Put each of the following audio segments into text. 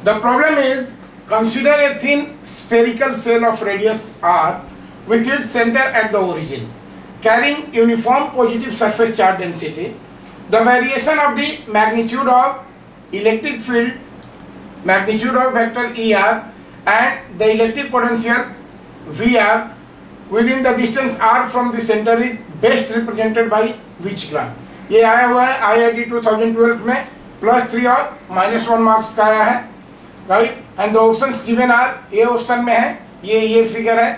The problem is, consider a thin spherical shell of radius r with its center at the origin, carrying uniform positive surface charge density. The variation of the magnitude of electric field, magnitude of vector ER and the electric potential VR within the distance r from the center is best represented by which graph? ये आया हुआ है IIT 2012 में +3 और -1 marks का आया है, right. And the options given are, A option में है ये फिगर है,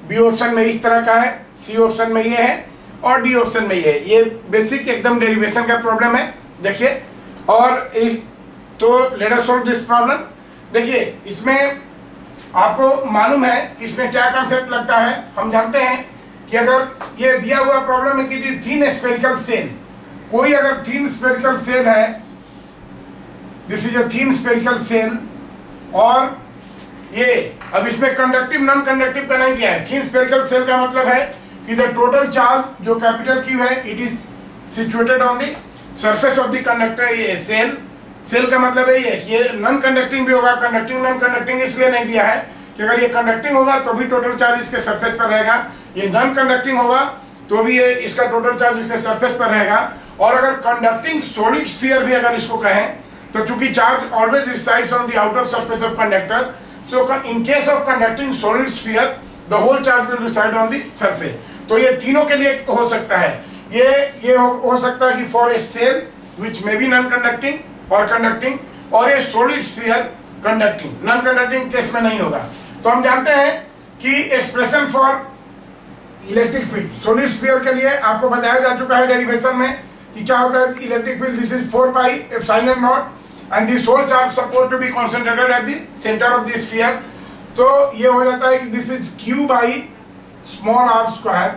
बी ऑप्शन में इस तरह का है, सी ऑप्शन में ये है और डी ऑप्शन में ये है। ये बेसिक एकदम डेरिवेशन का प्रॉब्लम है, देखिए। और तो let us solve this problem. देखिए इसमें आपको मालूम है कि इसमें क्या कॉन्सेप्ट लगता है। हम जानते हैं कि अगर ये दिया हुआ प्रॉब्लम है कि थीन स्फेरिकल सेल, कोई अगर थीन स्फेरिकल सेल है, this is a thin spherical shell, और ये अब इसमें कंडक्टिव नॉन कंडक्टिव का नहीं दिया है। थीन स्फेरिकल सेल का मतलब है कि द टोटल चार्ज जो कैपिटल क्यू है it is situated on the surface of the conductor. ये सेल का मतलब है ये नॉन कंडक्टिंग भी होगा, कंडक्टिंग नॉन कंडक्टिंग इसलिए नहीं दिया है कि अगर ये कंडक्टिंग होगा तो भी टोटल चार्ज इसके सरफेस पर रहेगा, ये नॉन कंडक्टिंग होगा तो भी ये इसका टोटल चार्ज इसके सरफेस पर रहेगा। और अगर कंडक्टिंग सॉलिड स्फीयर भी अगर इसको कहें तो चूंकि charge always resides on the outer surface of conductor, so in case of conducting solid sphere the whole charge will reside on the surface. तो ये तीनों के लिए हो सकता है। ये हो सकता है कि for a shell which may be non conducting और कंडक्टिंग, और ये solid sphere conducting, non conducting case में नहीं होगा। तो हम जानते हैं कि expression for electric field solid sphere के लिए आपको बताया जा चुका है डेरिवेशन में कि क्या होता है। Electric field this is 4 pi epsilon not and this whole charge suppose to be concentrated at the centre of the sphere. तो ये हो जाता है कि this is q by small r square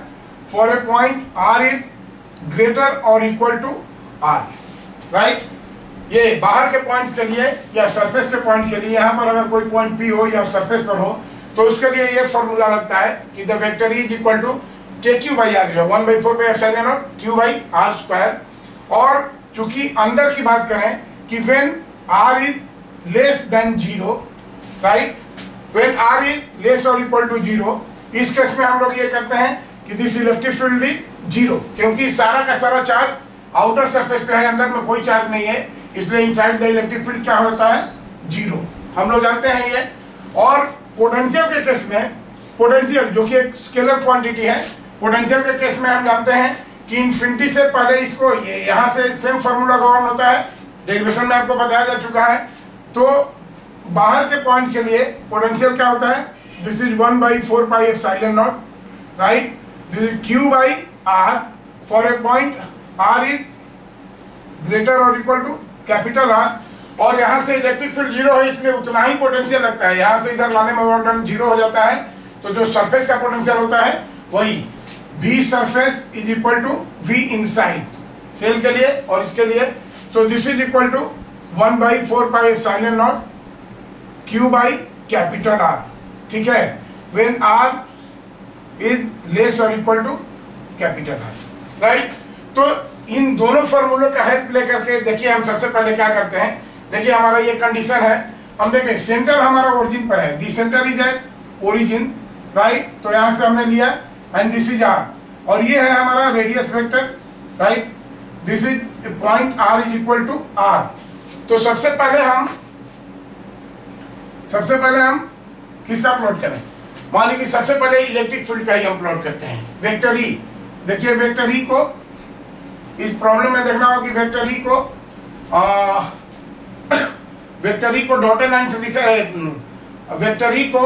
for a point r is greater और equal to r, right. ये बाहर के पॉइंट्स के लिए या सरफेस के पॉइंट के लिए, यहाँ पर अगर कोई पॉइंट P हो या सरफेस पर हो तो उसके लिए ये फॉर्मूला लगता है कि the vector is equal to kq by r, 1/4 पे epsilon not q by r square. और चूंकि अंदर की बात करें कि when r is less than 0, right, when r is less और इक्वल टू 0, इस केस में हम लोग ये करते हैं कि दिस इलेक्ट्रिक फील्ड इज 0, क्योंकि सारा का सारा चार्ज आउटर सरफेस पे है, अंदर में कोई चार्ज नहीं है, इसलिए इनसाइड द इलेक्ट्रिक फील्ड क्या होता है 0। हम लोग जानते हैं ये। और पोटेंशियल के केस में, पोटेंशियल जो कि एक स्केलर क्वांटिटी है, पोटेंशियल के केस में हम जानते हैं कि इन्फिनिटी से पहले इसको यहाँ से सेम फॉर्मूला गवर्न होता है, डेरिवेशन में आपको बताया जा चुका है। तो बाहर के पॉइंट के लिए पोटेंशियल क्या होता है, this is 1/4 pi epsilon not, right, this is q by r for a point r is greater और इक्वल टू कैपिटल R। और यहाँ से इलेक्ट्रिक फील्ड 0 है इसलिए उतना ही पोटेंशियल लगता है, यहाँ से इधर लाने में वर्क 0 हो जाता है। तो जो सरफेस का पोटेंशियल होता है वही V surface is equal to V inside shell के लिए और इसके लिए। तो this is equal to 1/4 pi epsilon not q by capital R, ठीक है, व्हेन R इज लेस और equal to capital R, right. तो इन दोनों फॉर्मूलों का हेल्प लेकर के देखिए हम सबसे पहले क्या करते हैं। देखिए हमारा ये कंडीशन है, हम देखें सेंटर हमारा ओरिजिन पर है, the centre is at origin, right. तो यहाँ से हमने लिया एंड दिस इज r, और ये है हमारा radius vector, right, this is point r is equal to r। तो सबसे पहले हम किसका प्लॉट करें, मान लीजिए सबसे पहले इलेक्ट्रिक फील्ड का ही हम प्लॉट करते हैं, वेक्टर ई। देखिए वेक्टर ई को इस प्रॉब्लम में देखना होगा कि वेक्टर ई को डॉटेड लाइन से वेक्टर ई को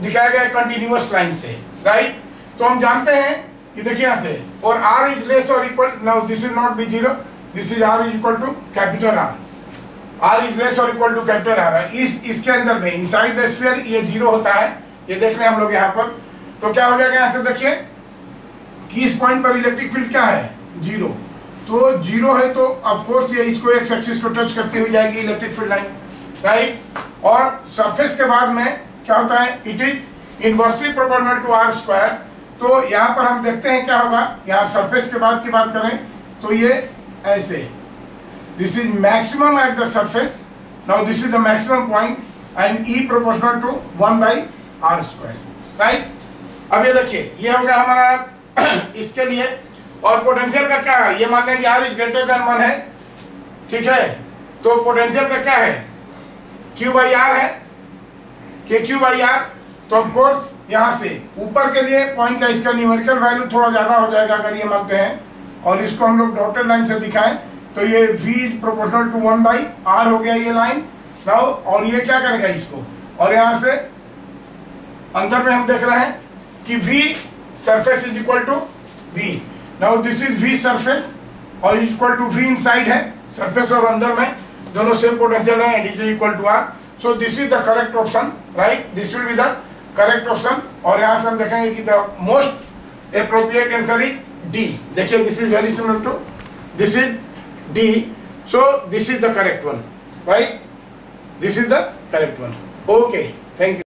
दिखाया गया कंटिन्यूअस लाइन से, राइट। तो हम जानते हैं कि देखिए यहाँ से और r इज लेस और equal, now this is not be 0, this is r is equal to capital R, r is less और इक्वल टू कैपिटल R है। इसके अंदर में इनसाइड द स्फीयर ये 0 होता है, ये देख रहे हैं हम लोग यहाँ पर। तो क्या हो जाएगा यहाँ से देखिए कि इस पॉइंट पर इलेक्ट्रिक फील्ड क्या है 0, तो 0 है तो ऑफ कोर्स ये इसको एक्स एक्सिस को टच करती हुई जाएगी इलेक्ट्रिक फील्ड लाइन, राइट। और सरफेस के बाद में क्या होता है, it is inversely proportional to r square. तो यहाँ पर हम देखते हैं क्या होगा, यहाँ सरफेस के बाद की बात करें तो ये ऐसे, this is maximum at the surface, now this is the maximum point and E proportional to 1/r², right. अब ये देखिए, ये हो गया हमारा इसके लिए। और पोटेंशियल का क्या है, ये मान लें कि R इज ग्रेटर देन 1 है, ठीक है। तो पोटेंशियल का क्या है, Q/R है, KQ/R। तो ऑफ कोर्स यहाँ से ऊपर के लिए पॉइंट का इसका न्यूमेरिकल वैल्यू थोड़ा ज्यादा हो जाएगा अगर ये मानते हैं, और इसको हम लोग डॉटेड लाइन से दिखाएं तो ये V प्रोपोर्शनल टू 1/r हो गया ये लाइन नाउ। और ये क्या करेगा इसको, और यहाँ से अंदर में हम देख रहे हैं कि V surface is equal to V। Now this is V surface और इक्वल टू V इनसाइड है, सरफेस और अंदर में दोनों सेम पोटेंशियल है, and it is equal to R। So this is the correct option, right, this will be the correct option. और यहाँ से हम देखेंगे कि the most appropriate answer is D। देखिए, this is very similar to this is D, so this is the correct one, right? This is the correct one. Okay, thank you.